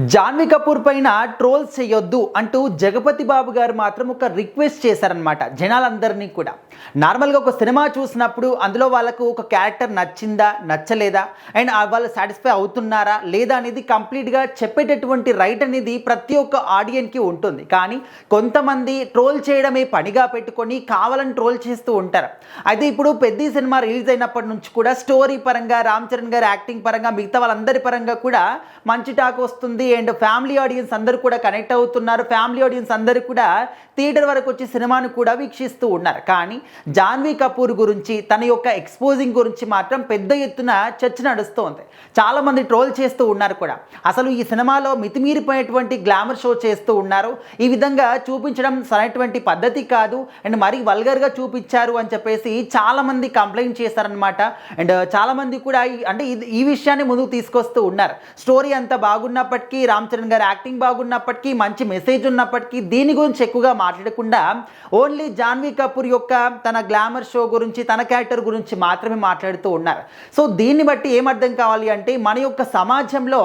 జాన్వీ కపూర్ పైన ట్రోల్స్ చేయొద్దు అంటూ జగపతి బాబు గారు మాత్రం ఒక రిక్వెస్ట్ చేశారనమాట జనాలందరినీ కూడా. నార్మల్గా ఒక సినిమా చూసినప్పుడు అందులో వాళ్ళకు ఒక క్యారెక్టర్ నచ్చిందా నచ్చలేదా అండ్ వాళ్ళు సాటిస్ఫై అవుతున్నారా లేదా అనేది కంప్లీట్గా చెప్పేటటువంటి రైట్ అనేది ప్రతి ఒక్క ఆడియన్కి ఉంటుంది. కానీ కొంతమంది ట్రోల్ చేయడమే పనిగా పెట్టుకొని కావాలని ట్రోల్ చేస్తూ ఉంటారు. అయితే ఇప్పుడు పెద్ద సినిమా రిలీజ్ అయినప్పటి నుంచి కూడా స్టోరీ పరంగా రామ్ చరణ్ గారి యాక్టింగ్ పరంగా మిగతా వాళ్ళందరి పరంగా కూడా మంచి టాక్ వస్తుంది. అండ్ ఫ్యామిలీ ఆడియన్స్ అందరూ కూడా కనెక్ట్ అవుతున్నారు. ఫ్యామిలీ ఆడియన్స్ అందరూ కూడా థియేటర్ వరకు వచ్చి సినిమాను కూడా వీక్షిస్తూ ఉన్నారు. కానీ జాన్వీ కపూర్ గురించి తన యొక్క ఎక్స్పోజింగ్ గురించి మాత్రం పెద్ద ఎత్తున చర్చ నడుస్తోంది. చాలామంది ట్రోల్ చేస్తూ ఉన్నారు కూడా. అసలు ఈ సినిమాలో మితిమీరిపోయేటువంటి గ్లామర్ షో చేస్తూ ఉన్నారు. ఈ విధంగా చూపించడం సరైనటువంటి పద్ధతి కాదు అండ్ మరీ వల్గర్గా చూపించారు అని చెప్పేసి చాలామంది కంప్లైంట్ చేశారనమాట. అండ్ చాలామంది కూడా ఈ విషయాన్ని ముందుకు తీసుకొస్తూ ఉన్నారు. స్టోరీ అంతా బాగున్నప్పటికీ, రామ్ చరణ్ గారి యాక్టింగ్ బాగున్నప్పటికీ, మంచి మెసేజ్ ఉన్నప్పటికీ దీని గురించి ఎక్కువగా మాట్లాడకుండా ఓన్లీ జాన్వీ కపూర్ యొక్క తన గ్లామర్ షో గురించి, తన క్యారెక్టర్ గురించి మాత్రమే మాట్లాడుతూ ఉన్నారు. సో దీన్ని బట్టి ఏమర్థం కావాలి అంటే మన యొక్క సమాజంలో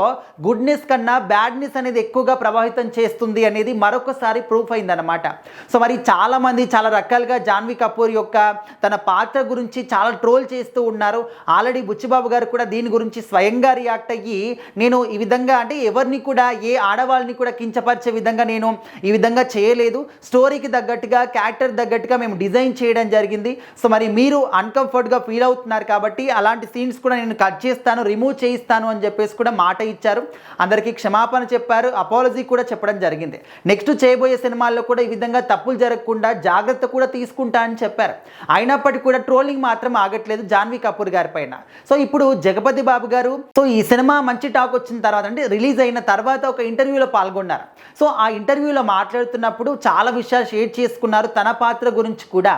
గుడ్నెస్ కన్నా బ్యాడ్నెస్ అనేది ఎక్కువగా ప్రభావితం చేస్తుంది అనేది మరొకసారి ప్రూఫ్ అయిందనమాట. సో మరి చాలామంది చాలా రకాలుగా జాన్వీ కపూర్ యొక్క తన పాత్ర గురించి చాలా ట్రోల్ చేస్తూ ఉన్నారు. ఆల్రెడీ బుచ్చిబాబు గారు కూడా దీని గురించి స్వయంగా రియాక్ట్ అయ్యి, నేను ఈ విధంగా ఎవరిని కూడా ఏ ఆడవాళ్ళని కూడా కించపరిచే విధంగా నేను ఈ విధంగా చేయలేదు. స్టోరీకి తగ్గట్టుగా, క్యారెక్టర్ తగ్గట్టుగా మేము డిజైన్ చేయడం జరిగింది. సో మరి మీరు అన్కంఫర్ట్గా ఫీల్ అవుతున్నారు కాబట్టి అలాంటి సీన్స్ కూడా నేను కట్ చేస్తాను, రిమూవ్ చేయిస్తాను అని చెప్పేసి కూడా మాట ఇచ్చారు. అందరికీ క్షమాపణ చెప్పారు, అపాలజీ కూడా చెప్పడం జరిగింది. నెక్స్ట్ చేయబోయే సినిమాల్లో కూడా ఈ విధంగా తప్పులు జరగకుండా జాగ్రత్త కూడా తీసుకుంటా అని చెప్పారు. అయినప్పటికీ కూడా ట్రోలింగ్ మాత్రం ఆగట్లేదు జాన్వీ కపూర్ గారి పైన. సో ఇప్పుడు జగపతి బాబు గారు ఈ సినిమా మంచి టాక్ వచ్చిన తర్వాత రిలీజ్ అయిన తర్వాత ఒక ఇంటర్వ్యూలో పాల్గొన్నారు. సో ఆ ఇంటర్వ్యూలో మాట్లాడుతున్నప్పుడు చాలా విషయాలు షేర్ చేసుకున్నారు. తన పాత్ర గురించి కూడా,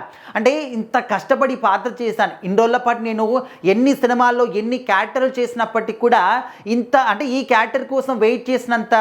ఇంత కష్టపడి పాత్ర చేశాను, ఇన్ని రోజుల పాటు నేను ఎన్ని సినిమాల్లో ఎన్ని క్యారెక్టర్లు చేసినప్పటికీ కూడా ఇంత ఈ క్యారెక్టర్ కోసం వెయిట్ చేసినంత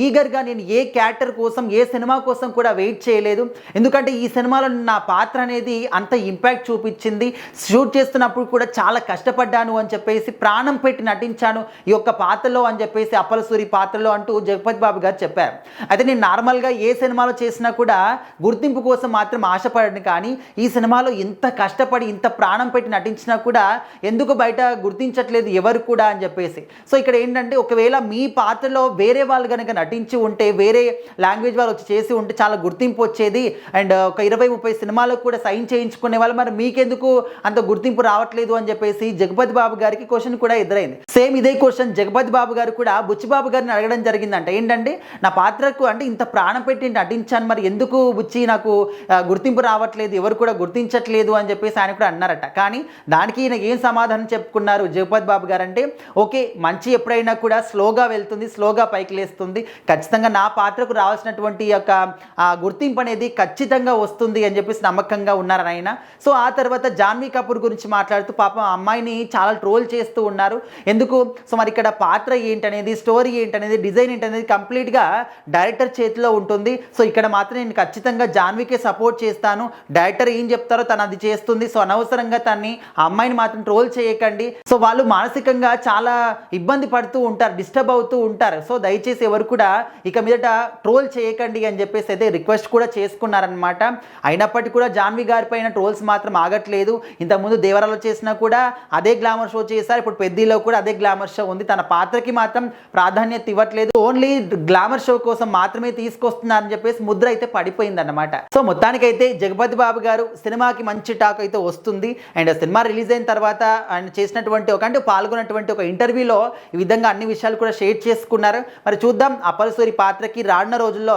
ఈగర్గా నేను ఏ క్యారెక్టర్ కోసం, ఏ సినిమా కోసం కూడా వెయిట్ చేయలేదు. ఎందుకంటే ఈ సినిమాలో నా పాత్ర అనేది అంత ఇంపాక్ట్ చూపించింది. షూట్ చేస్తున్నప్పుడు కూడా చాలా కష్టపడ్డాను అని చెప్పేసి, ప్రాణం పెట్టి నటించాను ఈ యొక్క పాత్రలో అని చెప్పేసి, అప్పలసూరి పాత్రలో అంటూ జగపతి బాబు గారు చెప్పారు. అయితే నేను నార్మల్గా ఏ సినిమాలో చేసినా కూడా గుర్తింపు కోసం మాత్రం ఆశపడను, కానీ ఈ సినిమాలో ఇంత కష్టపడి ఇంత ప్రాణం పెట్టి నటించినా కూడా ఎందుకు బయట గుర్తించట్లేదు ఎవరు కూడా అని చెప్పేసి. సో ఇక్కడ ఒకవేళ మీ పాత్రలో వేరే వాళ్ళు కనుక నటించి ఉంటే, వేరే లాంగ్వేజ్ వాళ్ళు వచ్చి చేసి ఉంటే చాలా గుర్తింపు వచ్చేది. అండ్ ఒక 20-30 సినిమాలకు కూడా సైన్ చేయించుకునే వాళ్ళు, మరి మీకెందుకు అంత గుర్తింపు రావట్లేదు అని చెప్పేసి జగపతి బాబు గారికి క్వశ్చన్ కూడా ఎదురైంది. సేమ్ ఇదే క్వశ్చన్ జగపతి బాబు గారు కూడా బుచ్చిబాబు గారిని అడగడం జరిగిందంట. నా పాత్రకు ఇంత ప్రాణం పెట్టి నటించాను, మరి ఎందుకు బుచ్చి నాకు గుర్తింపు రావట్లేదు, ఎవరు కూడా గుర్తించట్లేదు అని చెప్పేసి ఆయన కూడా అన్నారట. కానీ దానికి ఈయన ఏం సమాధానం చెప్పుకున్నారు జగపతి బాబు గారు ఓకే, మంచి ఎప్పుడైనా కూడా స్లోగా వెళ్తుంది, స్లోగా పైకి లేస్తుంది, ఖచ్చితంగా నా పాత్రకు రావాల్సినటువంటి యొక్క గుర్తింపు అనేది ఖచ్చితంగా వస్తుంది అని చెప్పేసి నమ్మకంగా ఉన్నారు ఆయన. సో ఆ తర్వాత జాన్వీ కపూర్ గురించి మాట్లాడుతూ పాపం అమ్మాయిని చాలా ట్రోల్ చేస్తూ ఉన్నారు. ఎందుకు? సో మరి ఇక్కడ పాత్ర ఏంటనేది, స్టోరీ ఏంటనేది, డిజైన్ ఏంటనేది కంప్లీట్గా డైరెక్టర్ చేతిలో ఉంటుంది. సో ఇక్కడ మాత్రం నేను ఖచ్చితంగా జాన్వీకే సపోర్ట్ చేస్తాను, డైరెక్టర్ ఏం చెప్తారో తను అది చేస్తుంది. సో అనవసరంగా తన్ని, ఆ అమ్మాయిని మాత్రం ట్రోల్ చేయకండి. సో వాళ్ళు మానసికంగా చాలా ఇబ్బంది పడుతూ ఉంటారు, డిస్టర్బ్ అవుతూ ఉంటారు. సో దయచేసి ఎవరు కూడా ఇక మీదట ట్రోల్ చేయకండి అని చెప్పేసి అయితే రిక్వెస్ట్ కూడా చేసుకున్నారనమాట. అయినప్పటికీ కూడా జాన్వీ గారి పైన ట్రోల్స్ మాత్రం ఆగట్లేదు. ఇంతకుముందు దేవరాలో చేసినా కూడా అదే గ్లామర్ షో చేశారు, ఇప్పుడు పెద్దిలో కూడా అదే గ్లామర్ షో ఉంది. తన పాత్రకి మాత్రం ప్రాధాన్యత ఇవ్వట్లేదు, ఓన్లీ గ్లామర్ షో కోసం మాత్రమే తీసుకొస్తున్నారని చెప్పేసి ముద్ర అయితే పడిపోయిందన్నమాట. సో మొత్తానికైతే జగపతి బాబు గారు సినిమాకి మంచి టాక్ అయితే వస్తుంది. అండ్ సినిమా రిలీజ్ అయిన తర్వాత ఆయన చేసినటువంటి పాల్గొన్నటువంటి ఒక ఇంటర్వ్యూలో ఈ విధంగా అన్ని విషయాలు కూడా షేర్ చేసుకున్నారు. మరి చూద్దాం అప్పలసూరి పాత్రకి రానున్న రోజుల్లో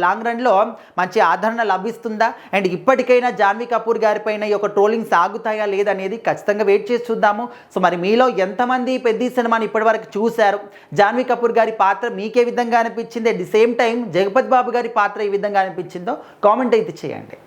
లాంగ్ రన్లో మంచి ఆదరణ లభిస్తుందా, అండ్ ఇప్పటికైనా జాన్వీ కపూర్ గారి పైన ఈ యొక్క ట్రోలింగ్ సాగుతాయా లేదనేది ఖచ్చితంగా వెయిట్ చేసి చూద్దాము. సో మరి మీలో ఎంతమంది పెద్ద సినిమాని ఇప్పటివరకు చూశారు, జాన్వీ కపూర్ గారి పాత్ర మీకే విధంగా అనిపించింది, at the same time Jagapathi Babu గారి పాత్ర ఈ విధంగా అనిపించిందో కామెంట్ అయితే చేయండి.